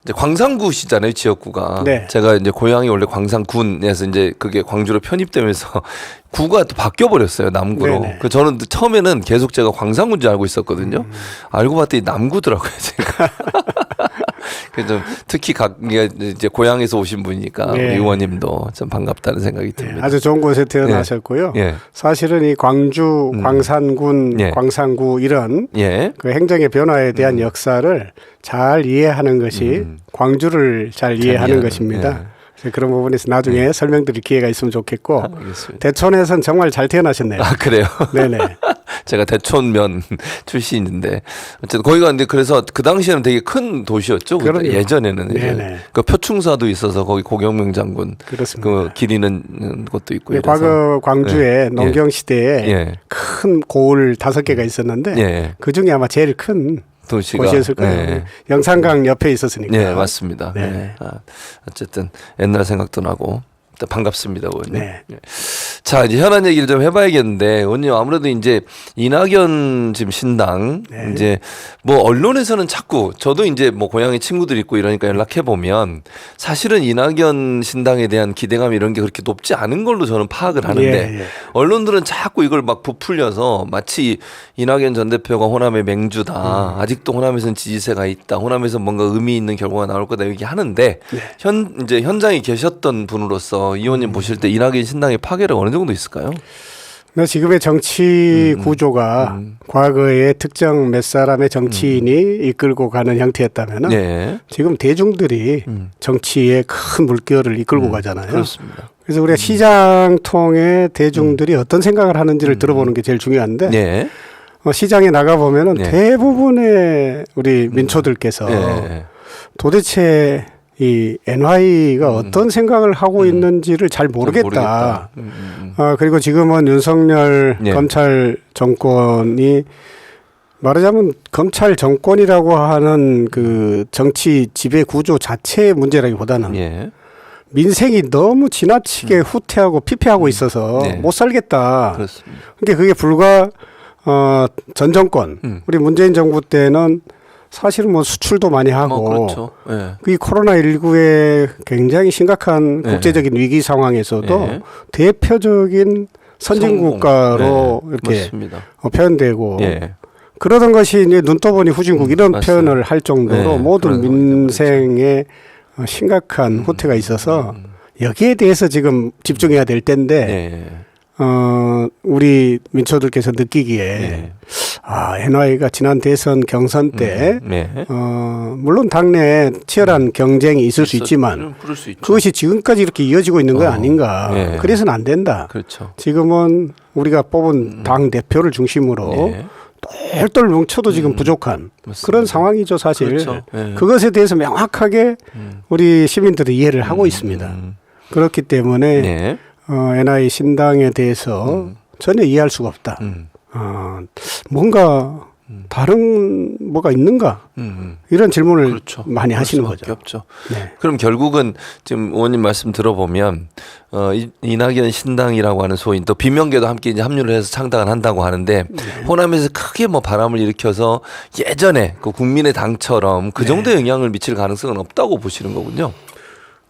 이제 광산구시잖아요, 지역구가. 네. 제가 이제 고향이 원래 광산군에서 이제 그게 광주로 편입되면서 구가 또 바뀌어 버렸어요, 남구로. 네네. 그 저는 처음에는 계속 제가 광산군 줄 알고 있었거든요. 알고 봤더니 남구더라고요, 제가. 그래서 특히 이제 고향에서 오신 분이니까 네. 의원님도 좀 반갑다는 생각이 듭니다. 아주 좋은 곳에 태어나셨고요. 예. 사실은 이 광주, 광산군, 예. 광산구 이런 예. 그 행정의 변화에 대한 역사를 잘 이해하는 것이 광주를 잘 이해하는 이해하는, 것입니다. 예. 그래서 그런 부분에서 나중에 설명드릴 기회가 있으면 좋겠고 알겠습니다. 대천에선 정말 잘 태어나셨네요. 아, 그래요? 네네. 제가 대촌면 출신인데 어쨌든 거기가 근데 그래서 그 당시에는 되게 큰 도시였죠. 그럼요. 예전에는 이제 네네. 그 표충사도 있어서 거기 고경명 장군 그렇습니다. 그 기리는 것도 있고 네, 이래서. 과거 광주에 농경 시대에 예. 큰 고을 5개가 있었는데 예. 그 중에 아마 제일 큰 도시가 곳이었을 거예요. 예. 영산강 옆에 있었으니까. 네, 맞습니다. 네. 네. 어쨌든 옛날 생각도 나고 반갑습니다, 의원님. 네. 네. 자, 이제 현안 얘기를 좀 해봐야겠는데, 의원님 아무래도 이제 이낙연 지금 신당 네. 이제 뭐 언론에서는 자꾸 저도 이제 뭐 고향에 친구들 있고 이러니까 연락해 보면 사실은 이낙연 신당에 대한 기대감 이런 게 그렇게 높지 않은 걸로 저는 파악을 하는데 예, 예. 언론들은 자꾸 이걸 막 부풀려서 마치 이낙연 전 대표가 호남의 맹주다. 아직도 호남에서는 지지세가 있다. 호남에서 뭔가 의미 있는 결과가 나올 거다 이렇게 하는데 이제 현장에 계셨던 분으로서 이 의원님 보실 때 이낙연 신당의 파괴력 어느 정도 있을까요? 지금의 정치 구조가 과거에 특정 몇 사람의 정치인이 이끌고 가는 형태였다면 네. 지금 대중들이 정치에 큰 물결을 이끌고 가잖아요. 그렇습니다. 그래서 우리가 시장 통해 대중들이 어떤 생각을 하는지를 들어보는 게 제일 중요한데 네. 시장에 나가 보면은 네. 대부분의 우리 민초들께서 네. 도대체 이 NY가 어떤 생각을 하고 있는지를 잘 모르겠다. 그리고 지금은 윤석열 네. 검찰 정권이 말하자면 검찰 정권이라고 하는 그 정치 지배 구조 자체의 문제라기보다는 예. 민생이 너무 지나치게 후퇴하고 피폐하고 있어서 네. 못 살겠다. 그렇습니다. 그러니까 그게 불과 전 정권 우리 문재인 정부 때는 사실은 뭐 수출도 많이 하고 그렇죠. 예. 이 코로나19의 굉장히 심각한 네. 국제적인 위기 상황에서도 네. 대표적인 선진 성공. 국가로 네. 이렇게 맞습니다. 표현되고 예. 그러던 것이 이제 눈 떠보니 후진국 이런 맞습니다. 표현을 할 정도로 네. 모든 그런 민생에 심각한 후퇴가 있어서 여기에 대해서 지금 집중해야 될 때인데 네. 우리 민초들께서 느끼기에 네. NY가 지난 대선 경선 때 네. 물론 당내에 치열한 경쟁이 있을 수 있지만 그럴 수 있죠. 그것이 지금까지 이렇게 이어지고 있는 건 아닌가. 네. 그래서는 안 된다. 그렇죠. 지금은 우리가 뽑은 당 대표를 중심으로 네. 똘똘 뭉쳐도 지금 부족한 맞습니다. 그런 상황이죠, 사실. 그렇죠. 네. 그것에 대해서 명확하게 우리 시민들이 이해를 하고 있습니다. 그렇기 때문에 네. NI 신당에 대해서 전혀 이해할 수가 없다. 뭔가 다른 뭐가 있는가? 이런 질문을 그렇죠. 많이 하시는 그럴 수밖에 거죠. 없죠. 네. 그럼 결국은 지금 의원님 말씀 들어보면 이낙연 신당이라고 하는 소인 또 비명계도 함께 이제 합류를 해서 창당을 한다고 하는데 호남에서 크게 뭐 바람을 일으켜서 예전에 그 국민의 당처럼 그 정도 영향을 미칠 가능성은 없다고 보시는 거군요.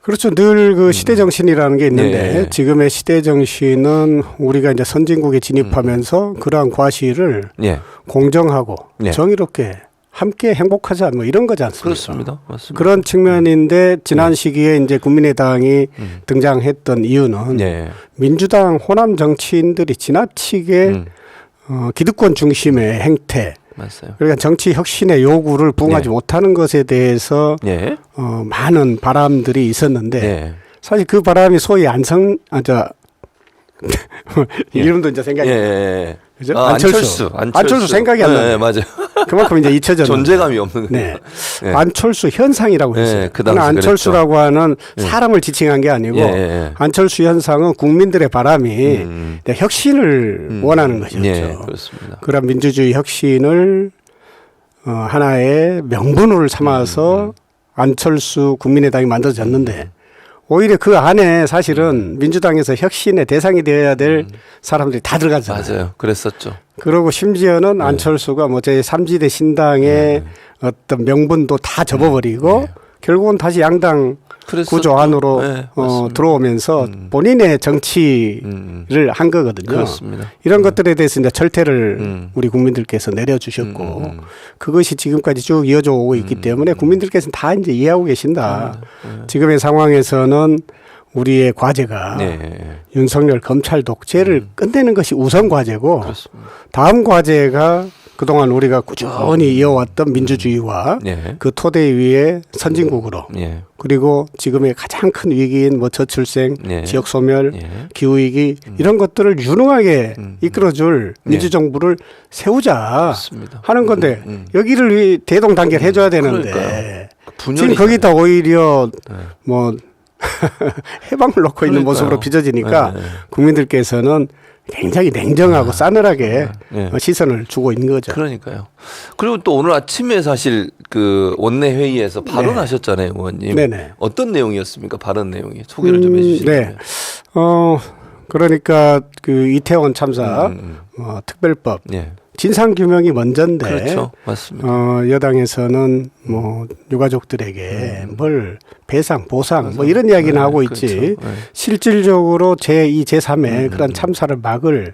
그렇죠. 늘 그 시대 정신이라는 게 있는데 네. 지금의 시대 정신은 우리가 이제 선진국에 진입하면서 그러한 과실을 예. 공정하고 네. 정의롭게 함께 행복하자 뭐 이런 거지 않습니까? 그렇습니다. 맞습니다. 그런 측면인데 지난 시기에 이제 국민의당이 등장했던 이유는 네. 민주당 호남 정치인들이 지나치게 기득권 중심의 행태 맞아요. 그러니까 정치 혁신의 요구를 부응하지 네. 못하는 것에 대해서 예. 많은 바람들이 있었는데 예. 사실 그 바람이 소위 이름도 이제 생각이 예. 나요. 예. 그죠? 안철수 생각이 안 예, 나요. 예, 맞아요. 그만큼 이제 잊혀졌는 존재감이 없는 네. 예. 안철수 현상이라고 예, 했어요. 그 당시 안철수라고 하는 사람을 지칭한 게 아니고 예, 예. 안철수 현상은 국민들의 바람이 혁신을 원하는 것이었죠. 예, 그렇습니다. 그런 민주주의 혁신을 하나의 명분으로 삼아서 안철수 국민의당이 만들어졌는데 오히려 그 안에 사실은 민주당에서 혁신의 대상이 되어야 될 사람들이 다 들어가잖아요. 맞아요. 그랬었죠. 그리고 심지어는 안철수가 뭐 제3지대 신당의 어떤 명분도 다 접어버리고 결국은 다시 양당 그랬었죠. 구조 안으로 네, 맞습니다. 들어오면서 본인의 정치를 한 거거든요. 그렇습니다. 이런 것들에 대해서 이제 철퇴를 우리 국민들께서 내려주셨고 그것이 지금까지 쭉 이어져 오고 있기 때문에 국민들께서는 다 이제 이해하고 계신다. 지금의 상황에서는 우리의 과제가 윤석열 검찰 독재를 끝내는 것이 우선 과제고 그렇습니다. 다음 과제가 그동안 우리가 꾸준히 이어왔던 민주주의와 그 토대 위에 선진국으로 그리고 지금의 가장 큰 위기인 뭐 저출생, 지역 소멸, 기후 위기 이런 것들을 유능하게 이끌어줄 민주정부를 세우자 맞습니다. 하는 건데 여기를 대동단결 해줘야 되는데 지금 분열이 거기다 오히려 뭐 해방을 놓고 있는 모습으로 빚어지니까 국민들께서는 굉장히 냉정하고 싸늘하게 시선을 주고 있는 거죠. 그러니까요. 그리고 또 오늘 아침에 사실 그 원내 회의에서 발언하셨잖아요, 의원님. 네네. 어떤 내용이었습니까? 발언 내용이 소개를 좀 해주시면. 네. 그러니까 그 이태원 참사 특별법 진상 규명이 먼저인데 그렇죠, 맞습니다. 여당에서는 뭐 유가족들에게 뭘 배상, 보상 뭐 이런 이야기는 하고 있지. 그렇죠. 실질적으로 제2, 제3의 그런 참사를 막을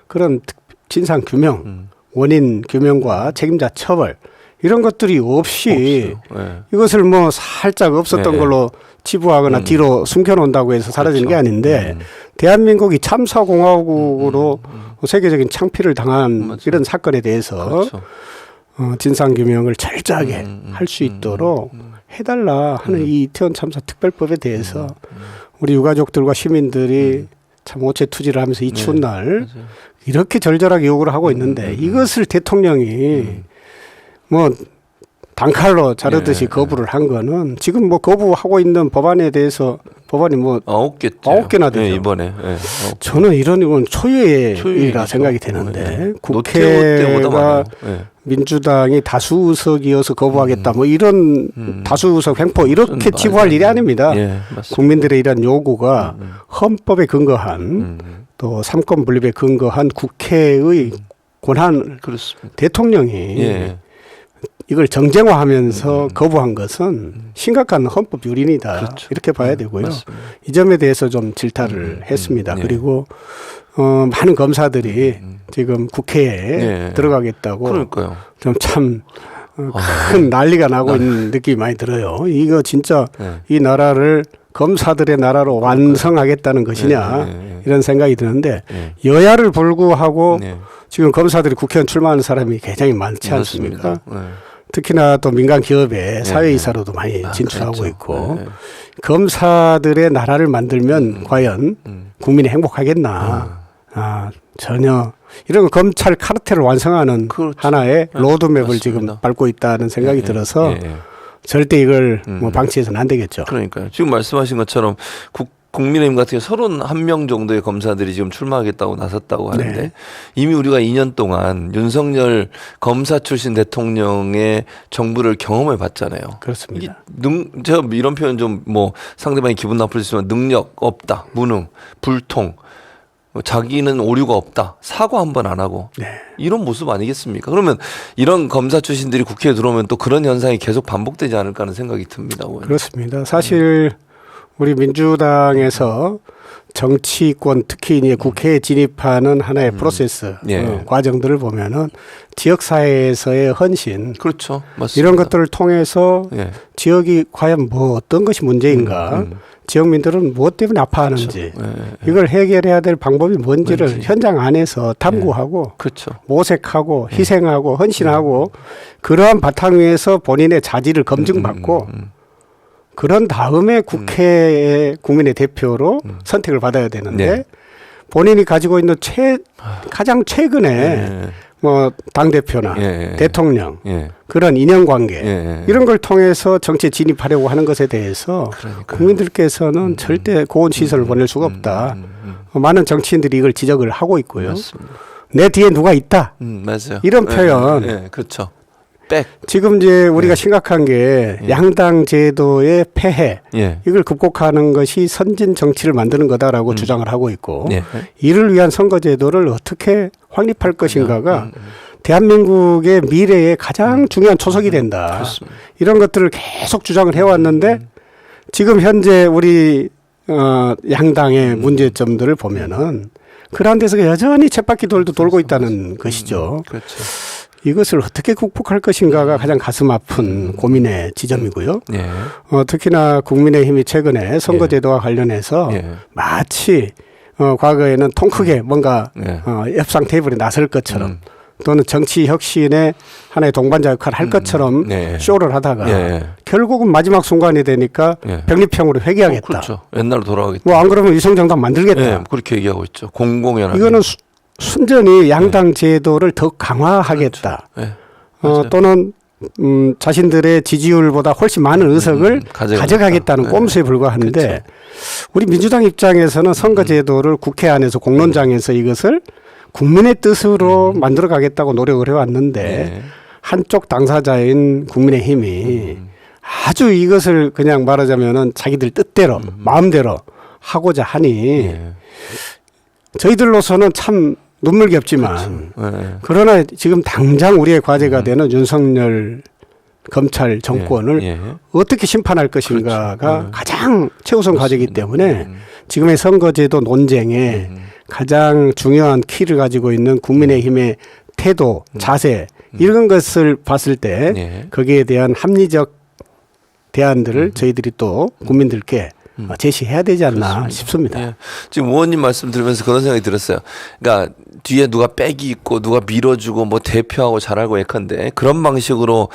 그런 진상 규명, 원인 규명과 책임자 처벌 이런 것들이 없이 이것을 뭐 살짝 없었던 걸로 치부하거나 뒤로 숨겨놓는다고 해서 사라지는 게 아닌데 대한민국이 참사공화국으로 세계적인 창피를 당한 이런 사건에 대해서 진상규명을 철저하게 할 수 있도록 해달라 하는 이 이태원 참사 특별법에 대해서 우리 유가족들과 시민들이 참 오체투지를 하면서 이 추운 날 이렇게 절절하게 요구를 하고 있는데 이것을 대통령이 뭐 단칼로 자르듯이 거부를 한 거는 지금 뭐 거부하고 있는 법안에 대해서 법안이 뭐 9개나 되죠. 이번에. 저는 이런 건 초유의 일이라 생각이 되는데 국회가 민주당이 다수의석이어서 거부하겠다 뭐 이런 다수의석 횡포 이렇게 치부할 일이 아닙니다. 국민들의 이런 요구가 헌법에 근거한 또 삼권 분립에 근거한 국회의 권한 대통령이 이걸 정쟁화하면서 거부한 것은 심각한 헌법 유린이다. 이렇게 봐야 되고요. 이 점에 대해서 좀 질타를 했습니다. 그리고 많은 검사들이 지금 국회에 들어가겠다고 좀 참 큰 난리가 나고 있는 느낌이 많이 들어요. 이거 진짜 이 나라를 검사들의 나라로 완성하겠다는 것이냐 이런 생각이 드는데 여야를 불구하고 지금 검사들이 국회의원 출마하는 사람이 굉장히 많지 않습니까? 특히나 또 민간 기업에 사회이사로도 많이 진출하고 있고 검사들의 나라를 만들면 과연 국민이 행복하겠나? 전혀 이런 검찰 카르텔을 완성하는 하나의 로드맵을 지금 밟고 있다는 생각이 들어서 절대 이걸 뭐 방치해서는 안 되겠죠. 그러니까요. 지금 말씀하신 것처럼 국민의힘 같은 경우 31명 정도의 검사들이 지금 출마하겠다고 나섰다고 하는데 이미 우리가 2년 동안 윤석열 검사 출신 대통령의 정부를 경험해 봤잖아요. 그렇습니다. 제가 이런 표현 좀 뭐 상대방이 기분 나쁠 수 있지만 능력 없다, 무능, 불통, 자기는 오류가 없다, 사과 한 번 안 하고 이런 모습 아니겠습니까? 그러면 이런 검사 출신들이 국회에 들어오면 또 그런 현상이 계속 반복되지 않을까 하는 생각이 듭니다. 그렇습니다. 사실 우리 민주당에서 정치권 특히 이제 국회에 진입하는 하나의 프로세스 과정들을 보면은 지역사회에서의 헌신 맞습니다. 이런 것들을 통해서 지역이 과연 뭐 어떤 것이 문제인가 지역민들은 무엇 때문에 아파하는지 이걸 해결해야 될 방법이 뭔지를 현장 안에서 탐구하고 모색하고 희생하고 헌신하고 그러한 바탕 위에서 본인의 자질을 검증받고 그런 다음에 국회의 국민의 대표로 선택을 받아야 되는데 본인이 가지고 있는 가장 최근에 뭐 당대표나 대통령 그런 인연관계 이런 걸 통해서 정치에 진입하려고 하는 것에 대해서 국민들께서는 절대 고운 시선을 보낼 수가 없다. 많은 정치인들이 이걸 지적을 하고 있고요. 내 뒤에 누가 있다. 이런 표현. 지금 이제 우리가 심각한 게 양당 제도의 폐해 이걸 극복하는 것이 선진 정치를 만드는 거다라고 주장을 하고 있고 이를 위한 선거 제도를 어떻게 확립할 것인가가 대한민국의 미래에 가장 중요한 초석이 된다. 그렇습니다. 이런 것들을 계속 주장을 해왔는데 지금 현재 우리 양당의 문제점들을 보면은 그러한 데서 여전히 쳇바퀴 돌도 돌고 있다는 것이죠. 그렇죠. 이것을 어떻게 극복할 것인가가 가장 가슴 아픈 고민의 지점이고요. 예. 특히나 국민의힘이 최근에 선거제도와 관련해서 예. 마치 과거에는 통 크게 뭔가 예. 협상 테이블에 나설 것처럼 또는 정치 혁신의 하나의 동반자 역할을 할 것처럼 네. 쇼를 하다가 예. 결국은 마지막 순간이 되니까 예. 병립형으로 회귀하겠다. 그렇죠. 옛날로 돌아가겠다. 뭐 안 그러면 위성정당 만들겠다. 예, 그렇게 얘기하고 있죠. 공공연한. 이거는 순전히 양당 제도를 더 강화하겠다. 예. 맞아요. 또는 자신들의 지지율보다 훨씬 많은 의석을 가져가겠다는 네. 꼼수에 불과하는데 그쵸. 우리 민주당 입장에서는 선거제도를 국회 안에서 공론장에서 이것을 국민의 뜻으로 만들어 가겠다고 노력을 해왔는데 네. 한쪽 당사자인 국민의힘이 아주 이것을 그냥 말하자면은 자기들 뜻대로 마음대로 하고자 하니 예. 저희들로서는 참 눈물겹지만 예. 그러나 지금 당장 우리의 과제가 되는 윤석열 검찰 정권을 예. 어떻게 심판할 것인가가 그렇죠. 가장 최우선 과제이기 때문에 지금의 선거제도 논쟁에 가장 중요한 키를 가지고 있는 국민의힘의 태도, 자세 이런 것을 봤을 때 예. 거기에 대한 합리적 대안들을 저희들이 또 국민들께 제시해야 되지 않나 그렇습니다. 싶습니다. 예. 지금 의원님 말씀 들으면서 그런 생각이 들었어요. 그러니까 뒤에 누가 백이 있고 누가 밀어주고 뭐 대표하고 잘하고 예컨대 그런 방식으로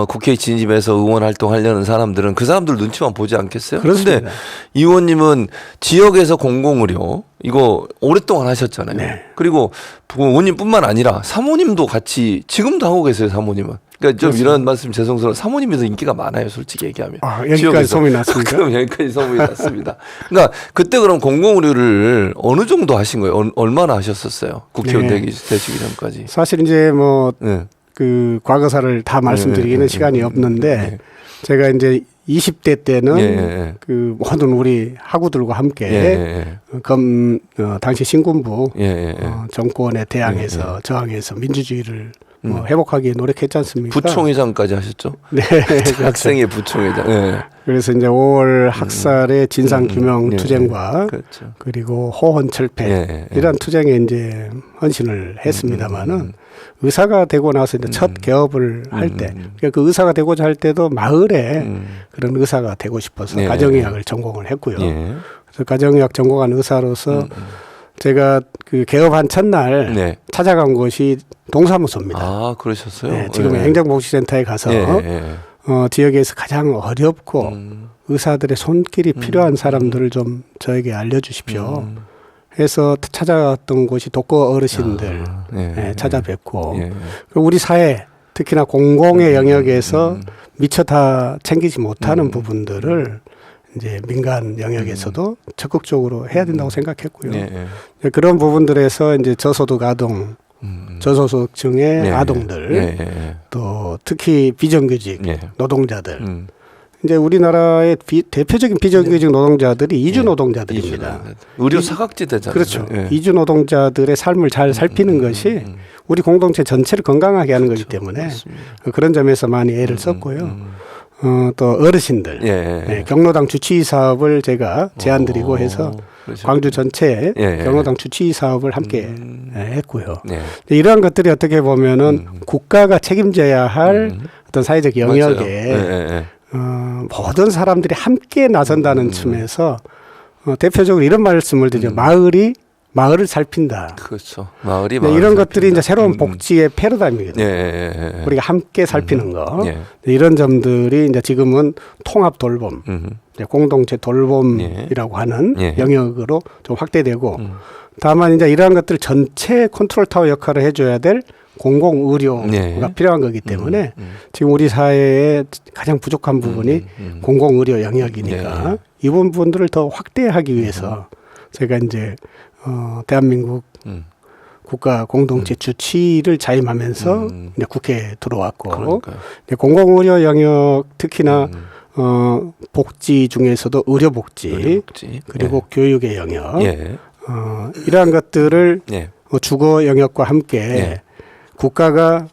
국회에 진입해서 의원 활동하려는 사람들은 그 사람들 눈치만 보지 않겠어요? 그렇습니다. 그런데 이 의원님은 지역에서 공공의료 이거 오랫동안 하셨잖아요. 네. 그리고 의원님뿐만 아니라 사모님도 같이 지금도 하고 계세요. 사모님은. 그러니까 좀 이런 말씀 죄송스러워. 사모님이 더 인기가 많아요. 솔직히 얘기하면. 여기까지 지역에서. 소문이 났습니까? 그럼 여기까지 소문이 났습니다. 그러니까 그때 그럼 공공의료를 어느 정도 하신 거예요? 얼마나 하셨었어요? 국회의원 네. 되시기 전까지. 사실 이제 뭐 네. 그 과거사를 다 말씀드리기는 시간이 없는데 제가 이제 20대 때는 그 모든 우리 학우들과 함께 당시 신군부 정권에 대항해서 저항해서 민주주의를 회복하기 위해 노력했지 않습니까? 부총회장까지 하셨죠? 네. 학생의 부총회장. 네. 그래서 이제 5월 학살의 진상규명 투쟁과 그렇죠. 그리고 호헌철폐 이런 투쟁에 이제 헌신을 했습니다마는 의사가 되고 나서 이제 첫 개업을 할 때, 그 의사가 되고자 할 때도 마을에 그런 의사가 되고 싶어서 가정의학을 전공을 했고요. 그래서 가정의학 전공한 의사로서 제가 그 개업한 첫날 찾아간 곳이 동사무소입니다. 아, 그러셨어요? 네, 지금 행정복지센터에 가서 지역에서 가장 어렵고 의사들의 손길이 필요한 사람들을 좀 저에게 알려주십시오. 해서 찾아갔던 곳이 독거 어르신들 찾아뵙고 우리 사회 특히나 공공의 영역에서 미처 다 챙기지 못하는 부분들을 이제 민간 영역에서도 적극적으로 해야 된다고 생각했고요. 그런 부분들에서 이제 저소득 아동, 저소득층의 아동들, 또 특히 비정규직 노동자들, 이제 우리나라의 대표적인 비정규직 노동자들이 이주 노동자들입니다. 의료 사각지대잖아요. 그렇죠. 이주 노동자들의 삶을 잘 살피는 것이 우리 공동체 전체를 건강하게 하는 거기 때문에 그런 점에서 많이 애를 썼고요. 또 어르신들 경로당 주치의 사업을 제가 제안드리고 해서 광주 전체에 경로당 주치의 사업을 함께 했고요. 이러한 것들이 어떻게 보면은 국가가 책임져야 할 어떤 사회적 영역에 모든 사람들이 함께 나선다는 층에서 대표적으로 이런 말씀을 드려 마을을 살핀다. 그렇죠. 마을이 이런 것들이 이제 새로운 복지의 패러다임이거든요. 우리가 함께 살피는 거. 이런 점들이 이제 지금은 통합 돌봄, 이제 공동체 돌봄이라고 하는 영역으로 좀 확대되고 다만 이제 이러한 것들 전체 컨트롤 타워 역할을 해줘야 될 공공의료가 필요한 거기 때문에 지금 우리 사회에 가장 부족한 부분이 공공의료 영역이니까 이 부분들을 더 확대하기 위해서 제가 이제 대한민국 국가 공동체 주치의를 자임하면서 이제 국회에 들어왔고 이제 공공의료 영역 특히나 복지 중에서도 의료복지 그리고 교육의 영역 이러한 것들을 주거 영역과 함께 국가가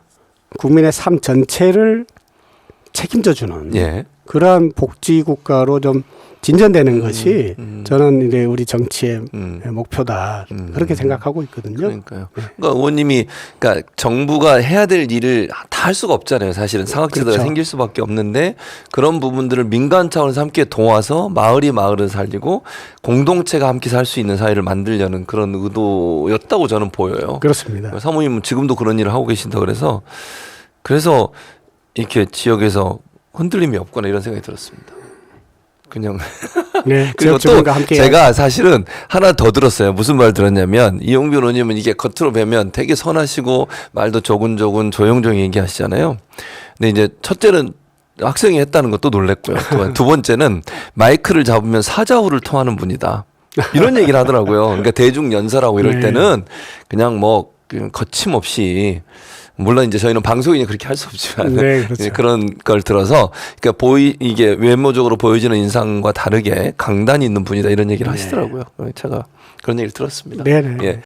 국민의 삶 전체를 책임져 주는 예. 그러한 복지 국가로 좀 진전되는 것이 저는 이제 우리 정치의 목표다 그렇게 생각하고 있거든요. 그러니까요. 그러니까 의원님이 그러니까 정부가 해야 될 일을 다 할 수가 없잖아요. 사실은 상황체제가 그렇죠. 생길 수밖에 없는데 그런 부분들을 민간 차원에서 함께 도와서 마을이 마을을 살리고 공동체가 함께 살 수 있는 사회를 만들려는 그런 의도였다고 저는 보여요. 그렇습니다. 사모님은 지금도 그런 일을 하고 계신다 그래서 이렇게 지역에서 흔들림이 없거나 이런 생각이 들었습니다. 그냥 네, 그리고 지역 또 주민과 함께 제가 사실은 하나 더 들었어요. 무슨 말 들었냐면 이용균 의원님은 이게 겉으로 뵈면 되게 선하시고 말도 조근조근 조용조용 얘기하시잖아요. 근데 이제 첫째는 학생이 했다는 것도 놀랬고요. 두 번째는 마이크를 잡으면 사자후를 토하는 분이다. 이런 얘기를 하더라고요. 그러니까 대중 연설하고 이럴 네. 때는 그냥 뭐 그냥 거침없이 물론 이제 저희는 방송이니 그렇게 할 수 없지만 네, 그렇죠. 그런 걸 들어서 그러니까 이게 외모적으로 보여지는 인상과 다르게 강단이 있는 분이다 이런 얘기를 하시더라고요. 제가 그런 얘기를 들었습니다. 네네. 예.